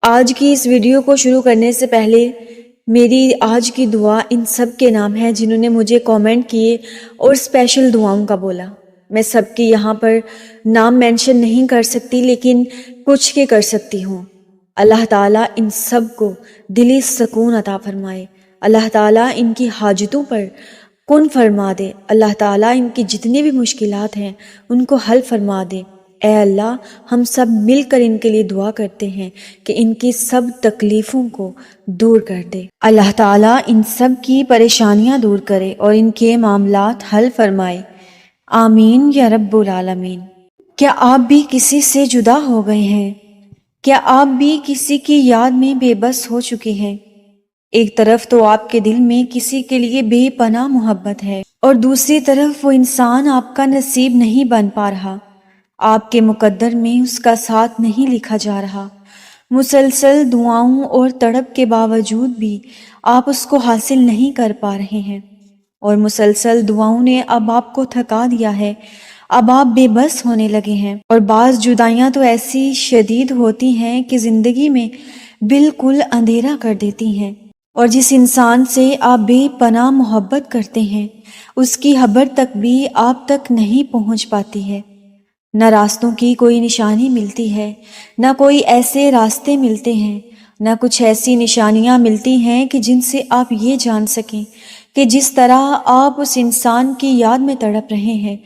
آج کی اس ویڈیو کو شروع کرنے سے پہلے میری آج کی دعا ان سب کے نام ہے جنہوں نے مجھے کامنٹ کیے اور اسپیشل دعاؤں کا بولا۔ میں سب کی یہاں پر نام مینشن نہیں کر سکتی، لیکن کچھ کے کر سکتی ہوں۔ اللہ تعالیٰ ان سب کو دلی سکون عطا فرمائے۔ اللہ تعالیٰ ان کی حاجتوں پر کن فرما دے۔ اللہ تعالیٰ ان کی جتنی بھی مشکلات ہیں ان کو حل فرما دے۔ اے اللہ، ہم سب مل کر ان کے لیے دعا کرتے ہیں کہ ان کی سب تکلیفوں کو دور کر دے۔ اللہ تعالیٰ ان سب کی پریشانیاں دور کرے اور ان کے معاملات حل فرمائے۔ آمین یا رب العالمین۔ کیا آپ بھی کسی سے جدا ہو گئے ہیں؟ کیا آپ بھی کسی کی یاد میں بے بس ہو چکے ہیں؟ ایک طرف تو آپ کے دل میں کسی کے لیے بے پناہ محبت ہے اور دوسری طرف وہ انسان آپ کا نصیب نہیں بن پا رہا، آپ کے مقدر میں اس کا ساتھ نہیں لکھا جا رہا۔ مسلسل دعاؤں اور تڑپ کے باوجود بھی آپ اس کو حاصل نہیں کر پا رہے ہیں، اور مسلسل دعاؤں نے اب آپ کو تھکا دیا ہے۔ اب آپ بے بس ہونے لگے ہیں، اور بعض جدائیاں تو ایسی شدید ہوتی ہیں کہ زندگی میں بالکل اندھیرا کر دیتی ہیں، اور جس انسان سے آپ بے پناہ محبت کرتے ہیں اس کی خبر تک بھی آپ تک نہیں پہنچ پاتی ہے۔ نہ راستوں کی کوئی نشانی ملتی ہے، نہ کوئی ایسے راستے ملتے ہیں، نہ کچھ ایسی نشانیاں ملتی ہیں کہ جن سے آپ یہ جان سکیں کہ جس طرح آپ اس انسان کی یاد میں تڑپ رہے ہیں،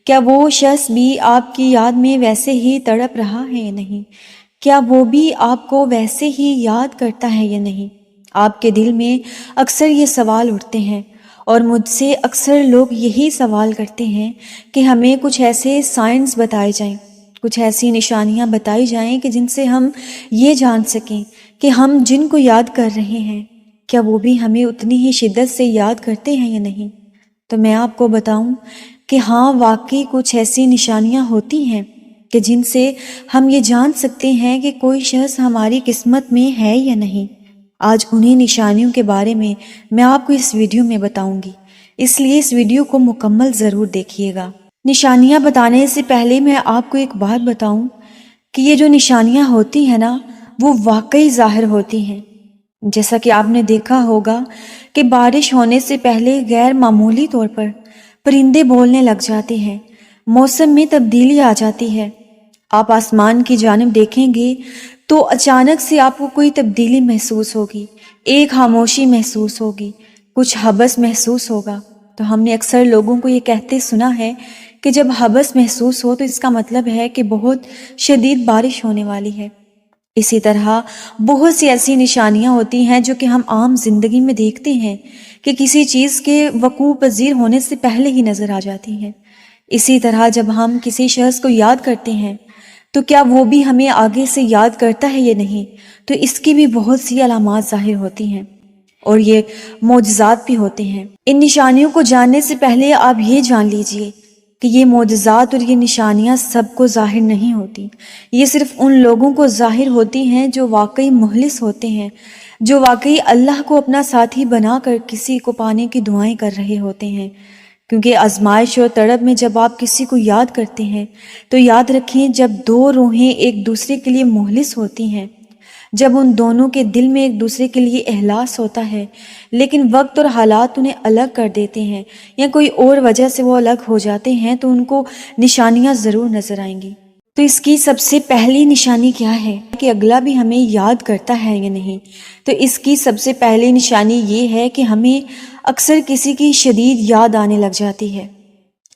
کیا وہ شخص بھی آپ کی یاد میں ویسے ہی تڑپ رہا ہے یا نہیں؟ کیا وہ بھی آپ کو ویسے ہی یاد کرتا ہے یا نہیں؟ آپ کے دل میں اکثر یہ سوال اٹھتے ہیں، اور مجھ سے اکثر لوگ یہی سوال کرتے ہیں کہ ہمیں کچھ ایسے سائنس بتائے جائیں، کچھ ایسی نشانیاں بتائی جائیں کہ جن سے ہم یہ جان سکیں کہ ہم جن کو یاد کر رہے ہیں کیا وہ بھی ہمیں اتنی ہی شدت سے یاد کرتے ہیں یا نہیں۔ تو میں آپ کو بتاؤں کہ ہاں، واقعی کچھ ایسی نشانیاں ہوتی ہیں کہ جن سے ہم یہ جان سکتے ہیں کہ کوئی شخص ہماری قسمت میں ہے یا نہیں۔ آج انہی نشانیوں کے بارے میں آپ کو اس ویڈیو میں بتاؤں گی، اس لیے اس ویڈیو کو مکمل ضرور دیکھیے گا۔ نشانیاں بتانے سے پہلے میں آپ کو ایک بات بتاؤں کہ یہ جو نشانیاں ہوتی ہیں نا، وہ واقعی ظاہر ہوتی ہیں۔ جیسا کہ آپ نے دیکھا ہوگا کہ بارش ہونے سے پہلے غیر معمولی طور پر پرندے بولنے لگ جاتے ہیں، موسم میں تبدیلی آ جاتی ہے۔ آپ آسمان کی جانب دیکھیں گے تو اچانک سے آپ کو کوئی تبدیلی محسوس ہوگی، ایک خاموشی محسوس ہوگی، کچھ حبس محسوس ہوگا۔ تو ہم نے اکثر لوگوں کو یہ کہتے سنا ہے کہ جب حبس محسوس ہو تو اس کا مطلب ہے کہ بہت شدید بارش ہونے والی ہے۔ اسی طرح بہت سی ایسی نشانیاں ہوتی ہیں جو کہ ہم عام زندگی میں دیکھتے ہیں کہ کسی چیز کے وقوع پذیر ہونے سے پہلے ہی نظر آ جاتی ہیں۔ اسی طرح جب ہم کسی شخص کو یاد کرتے ہیں تو کیا وہ بھی ہمیں آگے سے یاد کرتا ہے یا نہیں؟ تو اس کی بھی بہت سی علامات ظاہر ہوتی ہیں، اور یہ معجزات بھی ہوتے ہیں۔ ان نشانیوں کو جاننے سے پہلے آپ یہ جان لیجئے کہ یہ معجزات اور یہ نشانیاں سب کو ظاہر نہیں ہوتی، یہ صرف ان لوگوں کو ظاہر ہوتی ہیں جو واقعی مخلص ہوتے ہیں، جو واقعی اللہ کو اپنا ساتھی بنا کر کسی کو پانے کی دعائیں کر رہے ہوتے ہیں۔ کیونکہ آزمائش اور تڑپ میں جب آپ کسی کو یاد کرتے ہیں تو یاد رکھیں، جب دو روحیں ایک دوسرے کے لیے مخلص ہوتی ہیں، جب ان دونوں کے دل میں ایک دوسرے کے لیے اخلاص ہوتا ہے، لیکن وقت اور حالات انہیں الگ کر دیتے ہیں یا کوئی اور وجہ سے وہ الگ ہو جاتے ہیں، تو ان کو نشانیاں ضرور نظر آئیں گی۔ تو اس کی سب سے پہلی نشانی کیا ہے کہ اگلا بھی ہمیں یاد کرتا ہے یا نہیں؟ تو اس کی سب سے پہلی نشانی یہ ہے کہ ہمیں اکثر کسی کی شدید یاد آنے لگ جاتی ہے۔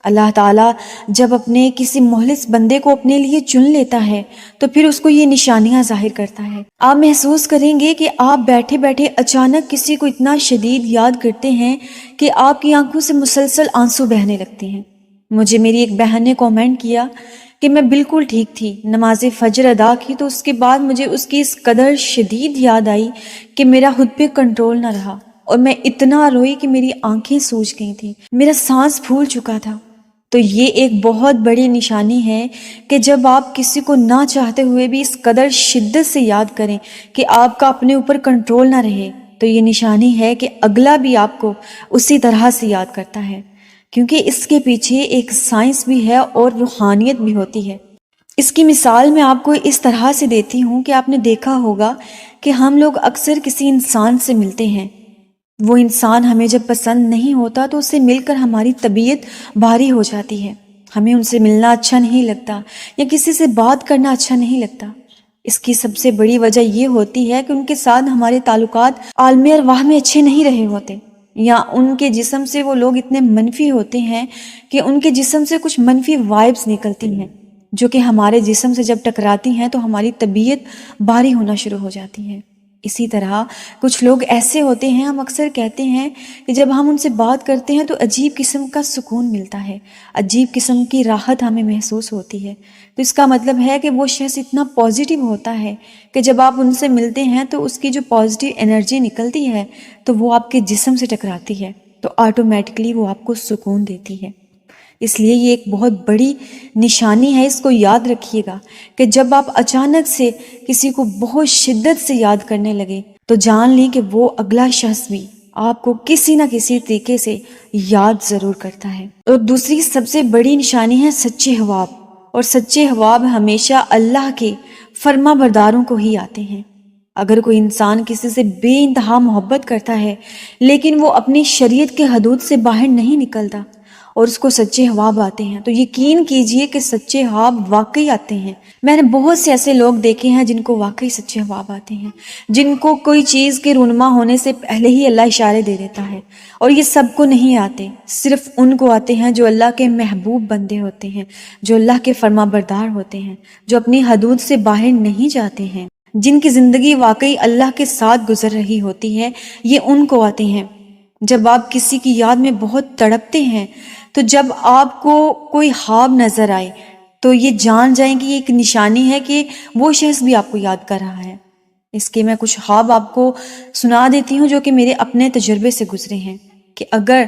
اللہ تعالیٰ جب اپنے کسی مخلص بندے کو اپنے لیے چن لیتا ہے تو پھر اس کو یہ نشانیاں ظاہر کرتا ہے۔ آپ محسوس کریں گے کہ آپ بیٹھے بیٹھے اچانک کسی کو اتنا شدید یاد کرتے ہیں کہ آپ کی آنکھوں سے مسلسل آنسو بہنے لگتے ہیں۔ مجھے میری ایک بہن نے کامنٹ کیا کہ میں بالکل ٹھیک تھی، نماز فجر ادا کی تو اس کے بعد مجھے اس کی اس قدر شدید یاد آئی کہ میرا خود پہ کنٹرول نہ رہا، اور میں اتنا روئی کہ میری آنکھیں سوج گئی تھیں، میرا سانس پھول چکا تھا۔ تو یہ ایک بہت بڑی نشانی ہے کہ جب آپ کسی کو نہ چاہتے ہوئے بھی اس قدر شدت سے یاد کریں کہ آپ کا اپنے اوپر کنٹرول نہ رہے، تو یہ نشانی ہے کہ اگلا بھی آپ کو اسی طرح سے یاد کرتا ہے، کیونکہ اس کے پیچھے ایک سائنس بھی ہے اور روحانیت بھی ہوتی ہے۔ اس کی مثال میں آپ کو اس طرح سے دیتی ہوں کہ آپ نے دیکھا ہوگا کہ ہم لوگ اکثر کسی انسان سے ملتے ہیں، وہ انسان ہمیں جب پسند نہیں ہوتا تو اس سے مل کر ہماری طبیعت بھاری ہو جاتی ہے، ہمیں ان سے ملنا اچھا نہیں لگتا یا کسی سے بات کرنا اچھا نہیں لگتا۔ اس کی سب سے بڑی وجہ یہ ہوتی ہے کہ ان کے ساتھ ہمارے تعلقات عالم ارواح میں اچھے نہیں رہے ہوتے، یا ان کے جسم سے وہ لوگ اتنے منفی ہوتے ہیں کہ ان کے جسم سے کچھ منفی وائبس نکلتی ہیں جو کہ ہمارے جسم سے جب ٹکراتی ہیں تو ہماری طبیعت بھاری ہونا شروع ہو جاتی ہے۔ اسی طرح کچھ لوگ ایسے ہوتے ہیں، ہم اکثر کہتے ہیں کہ جب ہم ان سے بات کرتے ہیں تو عجیب قسم کا سکون ملتا ہے، عجیب قسم کی راحت ہمیں محسوس ہوتی ہے۔ تو اس کا مطلب ہے کہ وہ شخص اتنا پازیٹیو ہوتا ہے کہ جب آپ ان سے ملتے ہیں تو اس کی جو پازیٹیو انرجی نکلتی ہے تو وہ آپ کے جسم سے ٹکراتی ہے تو آٹومیٹکلی وہ آپ کو سکون دیتی ہے۔ اس لیے یہ ایک بہت بڑی نشانی ہے، اس کو یاد رکھیے گا کہ جب آپ اچانک سے کسی کو بہت شدت سے یاد کرنے لگے تو جان لیں کہ وہ اگلا شخص بھی آپ کو کسی نہ کسی طریقے سے یاد ضرور کرتا ہے۔ اور دوسری سب سے بڑی نشانی ہے سچے حباب، اور سچے حباب ہمیشہ اللہ کے فرما برداروں کو ہی آتے ہیں۔ اگر کوئی انسان کسی سے بے انتہا محبت کرتا ہے لیکن وہ اپنی شریعت کے حدود سے باہر نہیں نکلتا اور اس کو سچے حباب آتے ہیں تو یقین کیجئے کہ سچے حباب واقعی آتے ہیں۔ میں نے بہت سے ایسے لوگ دیکھے ہیں جن کو واقعی سچے حباب آتے ہیں، جن کو کوئی چیز کے رونما ہونے سے پہلے ہی اللہ اشارے دے دیتا ہے، اور یہ سب کو نہیں آتے، صرف ان کو آتے ہیں جو اللہ کے محبوب بندے ہوتے ہیں، جو اللہ کے فرما بردار ہوتے ہیں، جو اپنی حدود سے باہر نہیں جاتے ہیں، جن کی زندگی واقعی اللہ کے ساتھ گزر رہی ہوتی ہے، یہ ان کو آتے ہیں۔ جب آپ کسی کی یاد میں بہت تڑپتے ہیں تو جب آپ کو کوئی خواب نظر آئے تو یہ جان جائیں کہ یہ ایک نشانی ہے کہ وہ شخص بھی آپ کو یاد کر رہا ہے۔ اس کے میں کچھ خواب آپ کو سنا دیتی ہوں جو کہ میرے اپنے تجربے سے گزرے ہیں، کہ اگر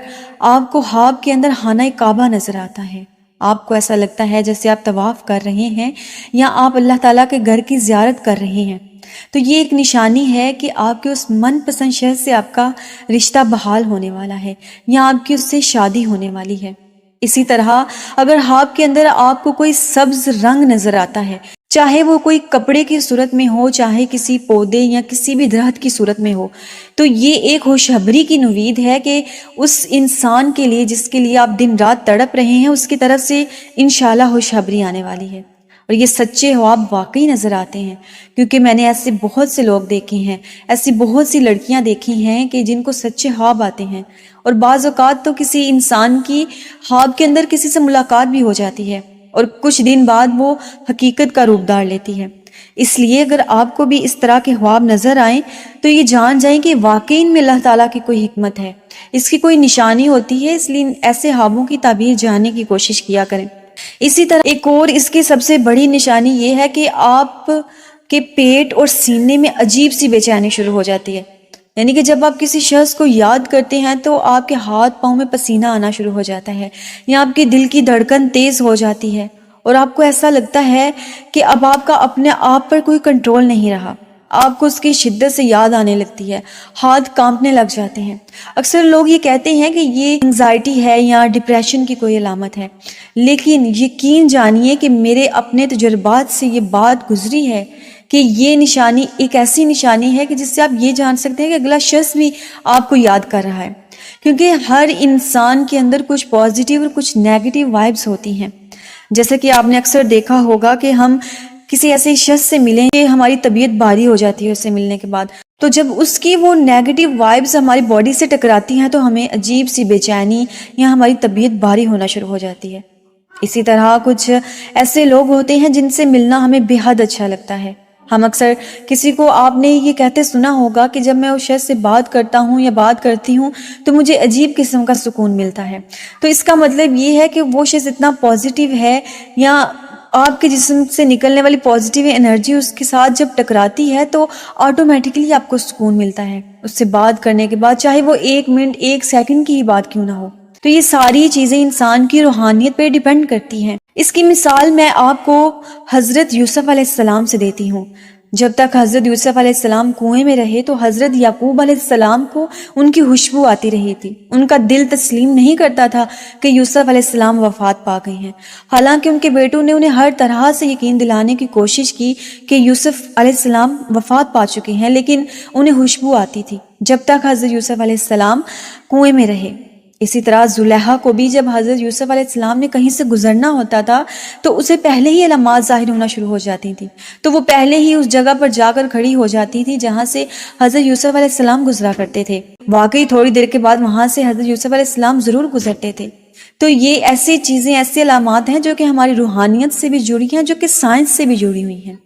آپ کو خواب کے اندر خانہ کعبہ نظر آتا ہے، آپ کو ایسا لگتا ہے جیسے آپ طواف کر رہے ہیں یا آپ اللہ تعالیٰ کے گھر کی زیارت کر رہے ہیں، تو یہ ایک نشانی ہے کہ آپ کے اس من پسند شخص سے آپ کا رشتہ بحال ہونے والا ہے یا آپ کی اس سے شادی ہونے والی ہے۔ اسی طرح اگر خواب کے اندر آپ کو کوئی سبز رنگ نظر آتا ہے، چاہے وہ کوئی کپڑے کی صورت میں ہو، چاہے کسی پودے یا کسی بھی درخت کی صورت میں ہو، تو یہ ایک خوشخبری کی نوید ہے کہ اس انسان کے لیے جس کے لیے آپ دن رات تڑپ رہے ہیں، اس کی طرف سے انشاءاللہ خوشخبری آنے والی ہے۔ اور یہ سچے خواب واقعی نظر آتے ہیں، کیونکہ میں نے ایسے بہت سے لوگ دیکھے ہیں، ایسی بہت سی لڑکیاں دیکھی ہیں کہ جن کو سچے خواب آتے ہیں، اور بعض اوقات تو کسی انسان کی خواب کے اندر کسی سے ملاقات بھی ہو جاتی ہے اور کچھ دن بعد وہ حقیقت کا روپ دھار لیتی ہے۔ اس لیے اگر آپ کو بھی اس طرح کے خواب نظر آئیں تو یہ جان جائیں کہ واقعی ان میں اللہ تعالیٰ کی کوئی حکمت ہے، اس کی کوئی نشانی ہوتی ہے، اس لیے ایسے خوابوں کی تعبیر جاننے کی کوشش کیا کریں۔ اسی طرح ایک اور اس کی سب سے بڑی نشانی یہ ہے کہ آپ کے پیٹ اور سینے میں عجیب سی بے چینی شروع ہو جاتی ہے، یعنی کہ جب آپ کسی شخص کو یاد کرتے ہیں تو آپ کے ہاتھ پاؤں میں پسینہ آنا شروع ہو جاتا ہے یا آپ کے دل کی دھڑکن تیز ہو جاتی ہے اور آپ کو ایسا لگتا ہے کہ اب آپ کا اپنے آپ پر کوئی کنٹرول نہیں رہا، آپ کو اس کی شدت سے یاد آنے لگتی ہے، ہاتھ کانپنے لگ جاتے ہیں۔ اکثر لوگ یہ کہتے ہیں کہ یہ انزائٹی ہے یا ڈپریشن کی کوئی علامت ہے، لیکن یقین جانیے کہ میرے اپنے تجربات سے یہ بات گزری ہے کہ یہ نشانی ایک ایسی نشانی ہے کہ جس سے آپ یہ جان سکتے ہیں کہ اگلا شخص بھی آپ کو یاد کر رہا ہے، کیونکہ ہر انسان کے اندر کچھ پازیٹیو اور کچھ نیگیٹو وائبس ہوتی ہیں۔ جیسا کہ آپ نے اکثر دیکھا ہوگا کہ ہم کسی ایسے شخص سے ملیں کہ ہماری طبیعت بھاری ہو جاتی ہے اس سے ملنے کے بعد، تو جب اس کی وہ نیگیٹو وائبس ہماری باڈی سے ٹکراتی ہیں تو ہمیں عجیب سی بے چینی یا ہماری طبیعت بھاری ہونا شروع ہو جاتی ہے۔ اسی طرح کچھ ایسے لوگ ہوتے ہیں جن سے ملنا ہمیں بے حد اچھا لگتا ہے۔ ہم اکثر کسی کو آپ نے یہ کہتے سنا ہوگا کہ جب میں اس شخص سے بات کرتا ہوں یا بات کرتی ہوں تو مجھے عجیب قسم کا سکون ملتا ہے، تو اس کا مطلب یہ ہے کہ وہ شخص اتنا پازیٹیو ہے یا آپ کے جسم سے نکلنے والی پازیٹیو انرجی اس کے ساتھ جب ٹکراتی ہے تو آٹومیٹکلی آپ کو سکون ملتا ہے اس سے بات کرنے کے بعد، چاہے وہ 1 منٹ 1 سیکنڈ کی ہی بات کیوں نہ ہو۔ تو یہ ساری چیزیں انسان کی روحانیت پہ ڈیپینڈ کرتی ہیں۔ اس کی مثال میں آپ کو حضرت یوسف علیہ السلام سے دیتی ہوں۔ جب تک حضرت یوسف علیہ السلام کنویں میں رہے تو حضرت یعقوب علیہ السلام کو ان کی خوشبو آتی رہی تھی۔ ان کا دل تسلیم نہیں کرتا تھا کہ یوسف علیہ السلام وفات پا گئے ہیں، حالانکہ ان کے بیٹوں نے انہیں ہر طرح سے یقین دلانے کی کوشش کی کہ یوسف علیہ السلام وفات پا چکے ہیں، لیکن انہیں خوشبو آتی تھی جب تک حضرت یوسف علیہ السلام کنویں میں رہے۔ اسی طرح زلیخا کو بھی جب حضرت یوسف علیہ السلام نے کہیں سے گزرنا ہوتا تھا تو اسے پہلے ہی علامات ظاہر ہونا شروع ہو جاتی تھی، تو وہ پہلے ہی اس جگہ پر جا کر کھڑی ہو جاتی تھی جہاں سے حضرت یوسف علیہ السلام گزرا کرتے تھے۔ واقعی تھوڑی دیر کے بعد وہاں سے حضرت یوسف علیہ السلام ضرور گزرتے تھے۔ تو یہ ایسی چیزیں، ایسی علامات ہیں جو کہ ہماری روحانیت سے بھی جڑی ہیں، جو کہ سائنس سے بھی جڑی ہوئی ہیں۔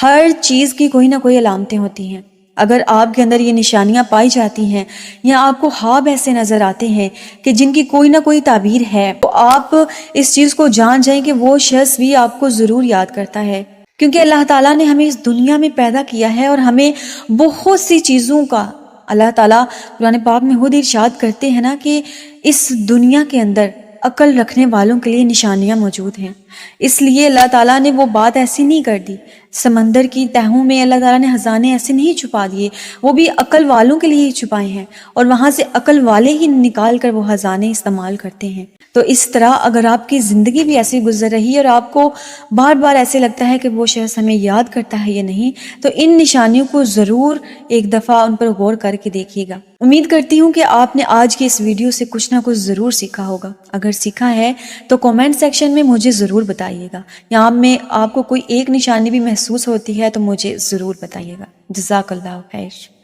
ہر چیز کی کوئی نہ کوئی علامتیں ہوتی ہیں۔ اگر آپ کے اندر یہ نشانیاں پائی جاتی ہیں یا آپ کو خواب ایسے نظر آتے ہیں کہ جن کی کوئی نہ کوئی تعبیر ہے، تو آپ اس چیز کو جان جائیں کہ وہ شخص بھی آپ کو ضرور یاد کرتا ہے، کیونکہ اللہ تعالیٰ نے ہمیں اس دنیا میں پیدا کیا ہے اور ہمیں بہت سی چیزوں کا اللہ تعالیٰ قرآن پاک میں خود ارشاد کرتے ہیں نا کہ اس دنیا کے اندر عقل رکھنے والوں کے لیے نشانیاں موجود ہیں۔ اس لیے اللہ تعالیٰ نے وہ بات ایسی نہیں کر دی، سمندر کی تہوں میں اللہ تعالیٰ نے خزانے ایسے نہیں چھپا دیے، وہ بھی عقل والوں کے لیے ہی چھپائے ہیں، اور وہاں سے عقل والے ہی نکال کر وہ خزانے استعمال کرتے ہیں۔ تو اس طرح اگر آپ کی زندگی بھی ایسی گزر رہی ہے اور آپ کو بار بار ایسے لگتا ہے کہ وہ شخص ہمیں یاد کرتا ہے یا نہیں، تو ان نشانیوں کو ضرور ایک دفعہ ان پر غور کر کے دیکھیے گا۔ امید کرتی ہوں کہ آپ نے آج کی اس ویڈیو سے کچھ نہ کچھ ضرور سیکھا ہوگا۔ اگر سیکھا ہے تو کامنٹ سیکشن میں مجھے ضرور بتائیے گا، یہاں میں آپ کو کوئی ایک نشانی بھی محسوس ہوتی ہے تو مجھے ضرور بتائیے گا۔ جزاک اللہ خیر۔